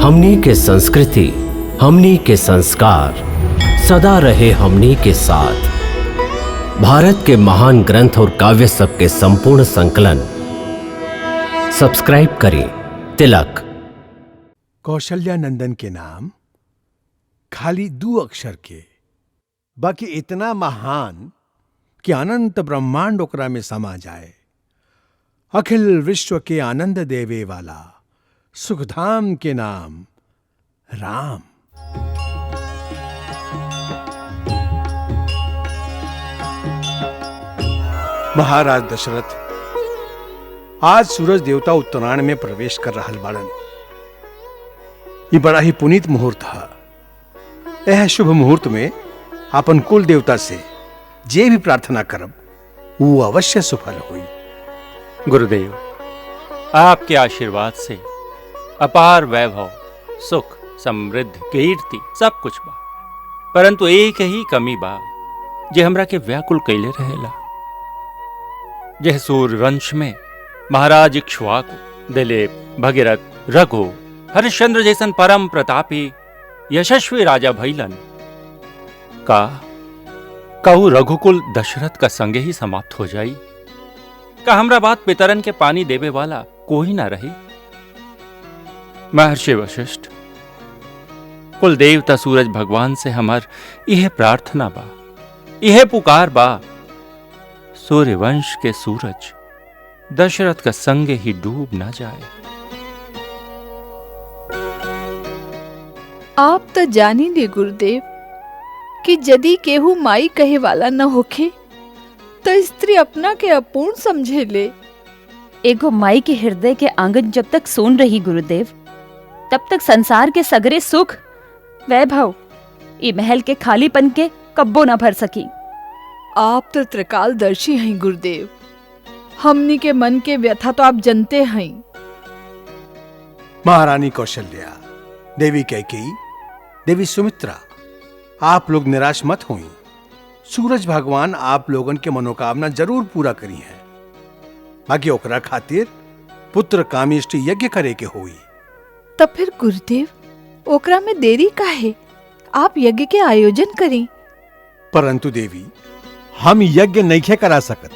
हमनी के संस्कृति, हमनी के संस्कार सदा रहे हमनी के साथ। भारत के महान ग्रंथ और काव्य सब के संपूर्ण संकलन सब्सक्राइब करें तिलक। कौशल्या नंदन के नाम खाली 2 अक्षर के, बाकी इतना महान कि अनंत ब्रह्मांड ओकरा में समा जाए। अखिल विश्व के आनंद देवे वाला सुखधाम के नाम राम। महाराज दशरथ आज सूरज देवता उत्तरायण में प्रवेश कर रहल बाड़न। ये बड़ा ही पुनीत मुहूर्त है। यह शुभ मुहूर्त में अपन कुल देवता से जे भी प्रार्थना करब वो अवश्य सफल हुई। गुरुदेव, आपके आशीर्वाद से अपार वैभव, सुख, समृद्धि, कीर्ति सब कुछ बा, परंतु एक ही कमी बा जे हमरा के व्याकुल कैले रहेला। जह सूर्य वंश में महाराज इक्ष्वाकु, दिलीप, भगीरथ, रघु, हरिश्चंद्र जैसन परम प्रतापी यशस्वी राजा भइलन, कहू रघुकुल दशरथ का संगे ही समाप्त हो जाई। का हमरा बात पितरन के पानी देवे वाला कोई ना रही। महर्षि वशिष्ठ, कुल देवता सूरज भगवान से हमार यह प्रार्थना बा, यह पुकार बा, सूर्य वंश के सूरज दशरथ का संगे ही डूब ना जाए। आप तो जानी ले गुरुदेव कि यदि केहू माई कहे वाला न होखे तो स्त्री अपना के अपूर्ण समझे ले। एगो माई के हृदय के आंगन जब तक सोन रही गुरुदेव, तब तक संसार के सगरे सुख वैभव ये महल के खालीपन के कब्बो न भर सकी। आप तो त्रिकालदर्शी हैं गुरुदेव, हमनी के मन के व्यथा तो आप जानते हैं। महारानी कौशल्या, देवी कैकेयी, देवी सुमित्रा, आप लोग निराश मत होई। सूरज भगवान आप लोगन के मनोकामना जरूर पूरा करी है। बाकी ओकरा खातिर पुत्र कामिष्ट यज्ञ करे के होई। तब फिर गुरुदेव ओकरा में देरी काहे? आप यज्ञ के आयोजन करें। परंतु देवी, हम यज्ञ नहीं करा सकत।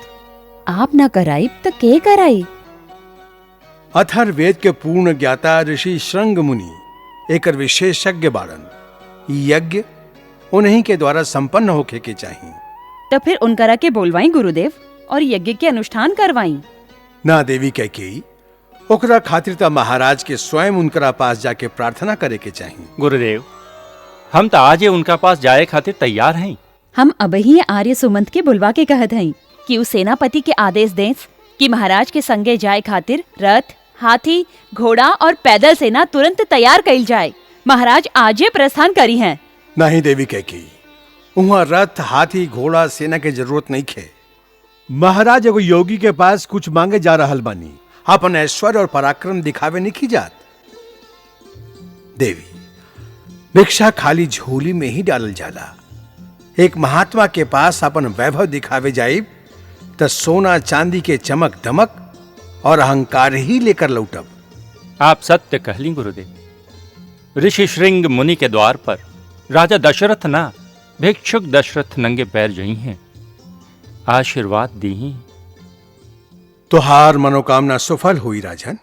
आप न कराई तो के कराई? अथर्ववेद के पूर्ण ज्ञाता ऋषि श्रृंग मुनि एकर विशेषज्ञ बाड़न। यज्ञ उन्हीं के द्वारा संपन्न होके के चाहिए। तो फिर उनकरा के बोलवाई गुरुदेव और यज्ञ के अनुष्ठान करवाई। ना देवी कैकेयी, ओकरा खातिर तो महाराज के स्वयं उनकरा पास जाके प्रार्थना करे के चाहिए। गुरुदेव, हम तो आज ही उनका पास जाए खातिर तैयार हैं। हम अब ही आर्य सुमंत के बुलवा के कहत हई कि उस सेनापति के आदेश दें कि महाराज के संगे जाए खातिर रथ, हाथी, घोड़ा और पैदल सेना तुरंत तैयार कइल जाए। महाराज आज ही प्रस्थान करी हैं। नहीं देवी कैकेयी, वहां रथ, हाथी, घोड़ा, सेना के जरूरत नहीं खे। महाराज एगो योगी के पास कुछ मांगे जा रहल बानी, अपन ऐश्वर्य और पराक्रम दिखावे नहीं जात। देवी, भिक्षा खाली झोली में ही डालल जाला। एक महात्मा के पास अपन वैभव दिखावे जाए तो सोना चांदी के चमक दमक और अहंकार ही लेकर लौटब। आप सत्य कहली गुरुदेव। ऋषि श्रृंग मुनि के द्वार पर राजा दशरथ ना भिक्षुक दशरथ नंगे पैर जई हैं, आशीर्वाद दी। तुहार मनोकामना सफल हुई राजन।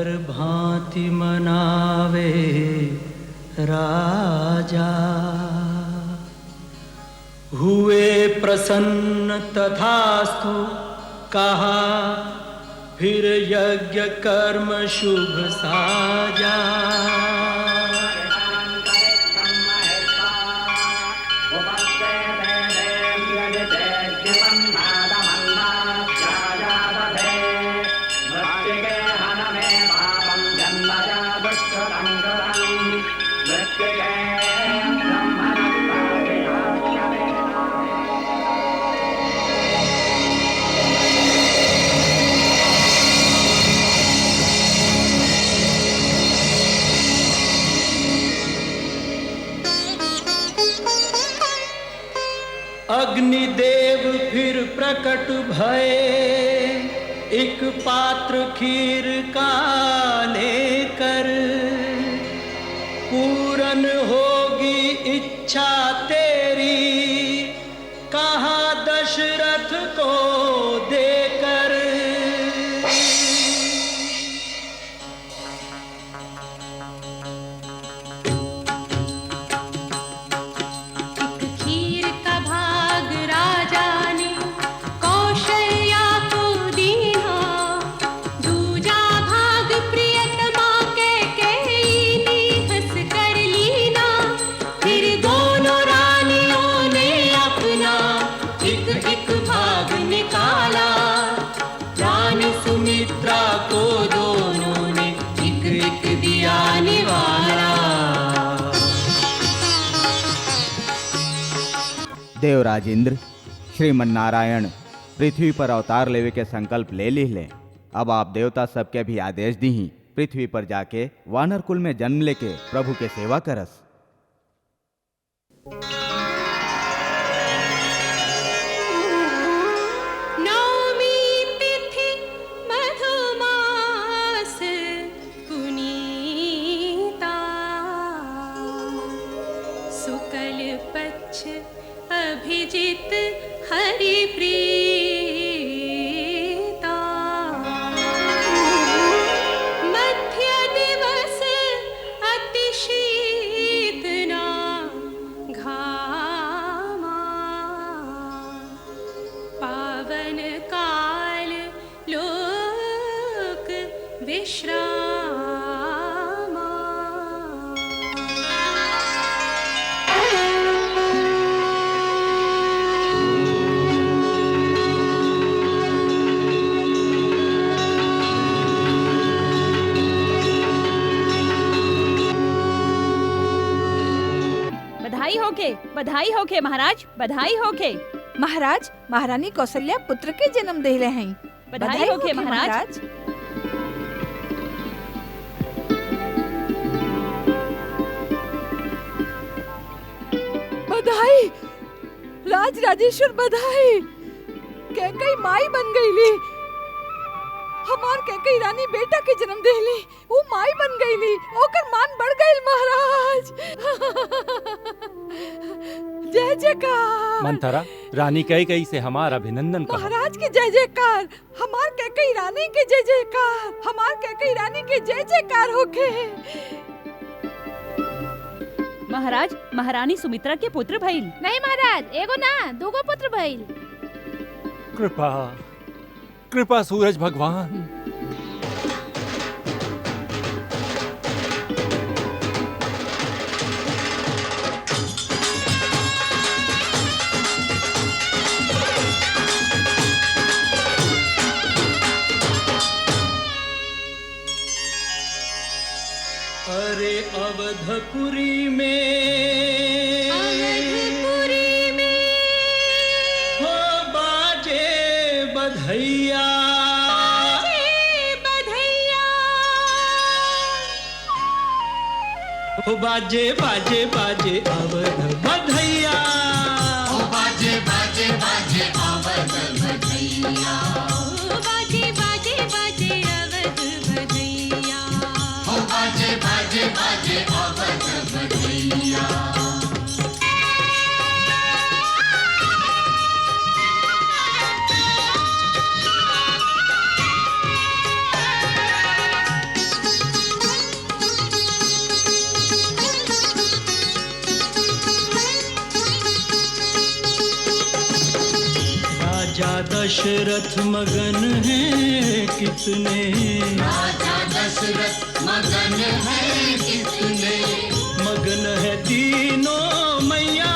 हर भांति मनावे राजा। हुए प्रसन्न तथास्तु कहा, फिर यज्ञ कर्म शुभ साजा। अग्निदेव फिर प्रकट भये, एक पात्र खीर का लेकर। पूरन होगी इच्छा तेरी, कहा दशरथ को देकर। देवराज इंद्र, श्रीमन नारायण पृथ्वी पर अवतार लेवे के संकल्प ले ली ले। अब आप देवता सबके भी आदेश दी ही पृथ्वी पर जाके वानर कुल में जन्म लेके प्रभु के सेवा करस। अभिजित हरि प्रीता, मध्य दिवस अति शीतना घामा, पावन काल लोक विश्राम। बधाई होके महाराज, बधाई होके। महाराज, महारानी कौशल्या पुत्र के जन्म देले हैं। बधाई होके महाराज। बधाई राज राजेश्वर, बधाई। कैकई माई बन गईली। हमार कैकई रानी बेटा के जन्म देली, वो माई बन गईली, ओकर मान बढ़ गईल महाराज। जय जयकार। मंथरा, रानी कैकई से हमारा अभिनंदन कहो। महाराज के जय जयकार। हमार कैकई रानी के जय जयकार। हमार कैकई रानी के जय जयकार होके। महाराज, महारानी सुमित्रा के पुत्र भइल। नहीं महाराज, एगो ना दूगो पुत्र भइल। कृपा कृपा सूरज भगवान। अरे अवधपुरी में हो बाजे बधैया, हो बाजे बाजे बाजे अवध बधैया, हो बाजे बाजे बाजे अवध बधैया, हो बाजे बाजे बाजे अवध बधैया, हो बाजे बाजे बाजे अवध बधैया। दशरथ मगन है कितने, राजा दशरथ मगन है कितने, मगन है तीनों मैया,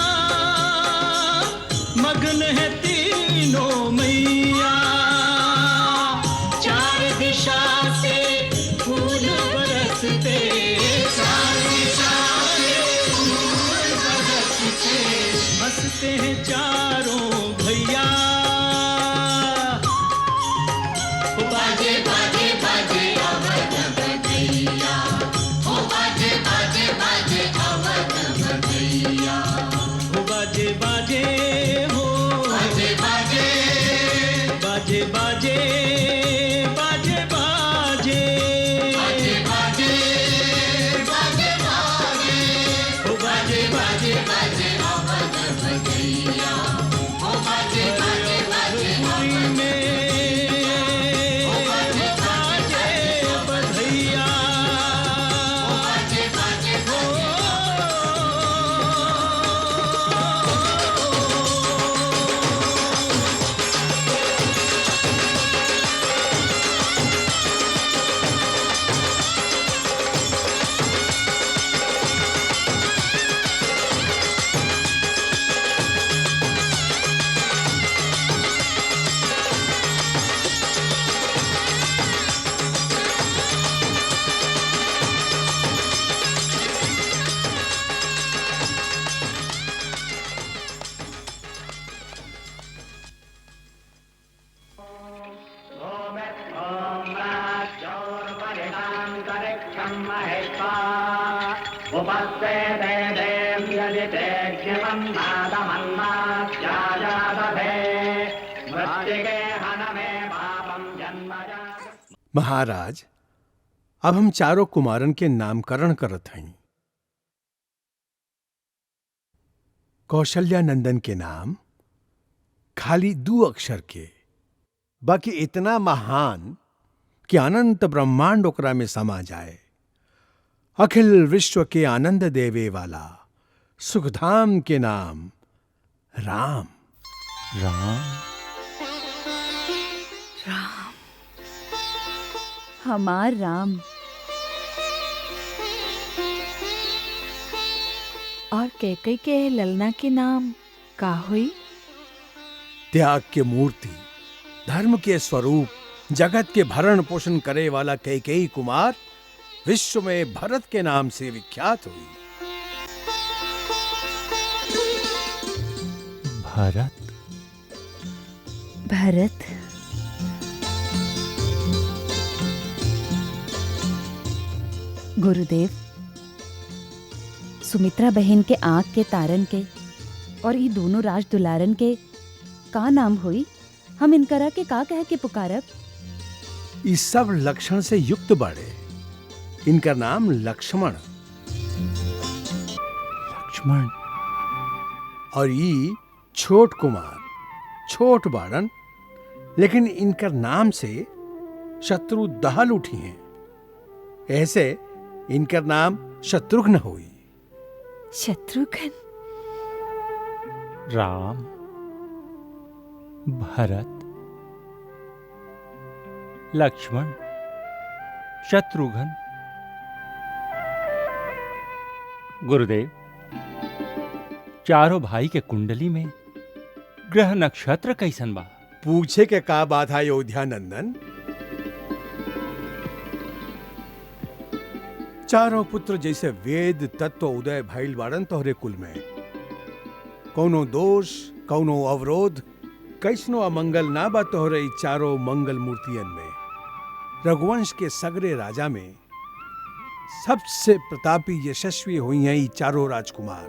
मगन है तीनों मैया। चार दिशा से फूल बरसते, चार दिशा से फूल बरसते, हंसते हैं चारों भैया। बाजे बाजे बाजे अवध बधैया, ओ बाजे बाजे बाजे अवध बधैया, हो बाजे बाजे हो, बाजे बाजे बाजे बाजे बाजे बाजे बाजे बाजे बाजे बाजे, हो बाजे बाजे बाजे अवध बधैया, ओ बाजे बाजे बाजे बाजे में बाजे बधैया बाजे बाजे महाराज, अब हम चारों कुमारन के नामकरण करत हई। कौशल्या नंदन के नाम खाली 2 अक्षर के, बाकी इतना महान कि अनंत ब्रह्मांड ओकरा में समा जाए। अखिल विश्व के आनंद देवे वाला सुखधाम के नाम राम। राम, हमार राम। और कैकई के ललना के नाम का हुई? त्याग के मूर्ति, धर्म के स्वरूप, जगत के भरण पोषण करे वाला कैकेयी कुमार विश्व में भरत के नाम से विख्यात हुई। भरत, भरत। गुरुदेव, सुमित्रा बहन के आंख के तारन के और ये दोनों राज दुलारन के का नाम हुई? हम इनकरा के का कह के पुकारब? इस सब लक्षण से युक्त बड़े, इनका नाम लक्ष्मण। लक्ष्मण, और ये छोट कुमार, छोट बाड़न, लेकिन इनका नाम से शत्रु दहल उठी हैं। ऐसे इनका नाम शत्रुघ्न हुई। शत्रुघ्न। राम, भरत, लक्ष्मण, शत्रुघ्न। गुरुदेव, चारों भाई के कुंडली में ग्रह नक्षत्र कैसन बा? पूछे के का बात है अयोध्या नंदन। चारों पुत्र जैसे वेद तत्व उदय भइल बाड़न तोहरे कुल में। कौनो दोष, कौनो अवरोध, कैसनो अमंगल ना बा तोहरे ई चारों मंगल मूर्तियन में। रघुवंश के सगरे राजा में सबसे प्रतापी यशस्वी हुई हैं ई चारों राजकुमार।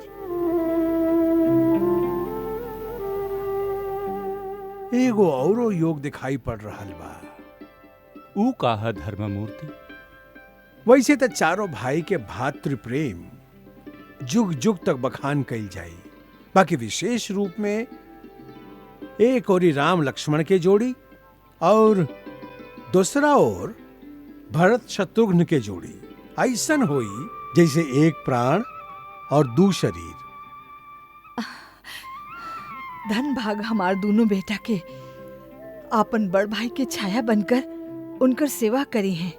एगो औरो योग दिखाई पड़ रहल बा। ऊ काह धर्म मूर्ति? वैसे तो चारों भाई के भातृ प्रेम जुग जुग तक बखान कइल जाई, बाकी विशेष रूप में एक ओरी राम लक्ष्मण के जोड़ी और दूसरा ओर भरत शत्रुघ्न के जोड़ी ऐसन होई जैसे एक प्राण और 2 शरीर। धन भाग हमार दोनों बेटा के आपन बड़ भाई के छाया बनकर उनकर सेवा करी हैं।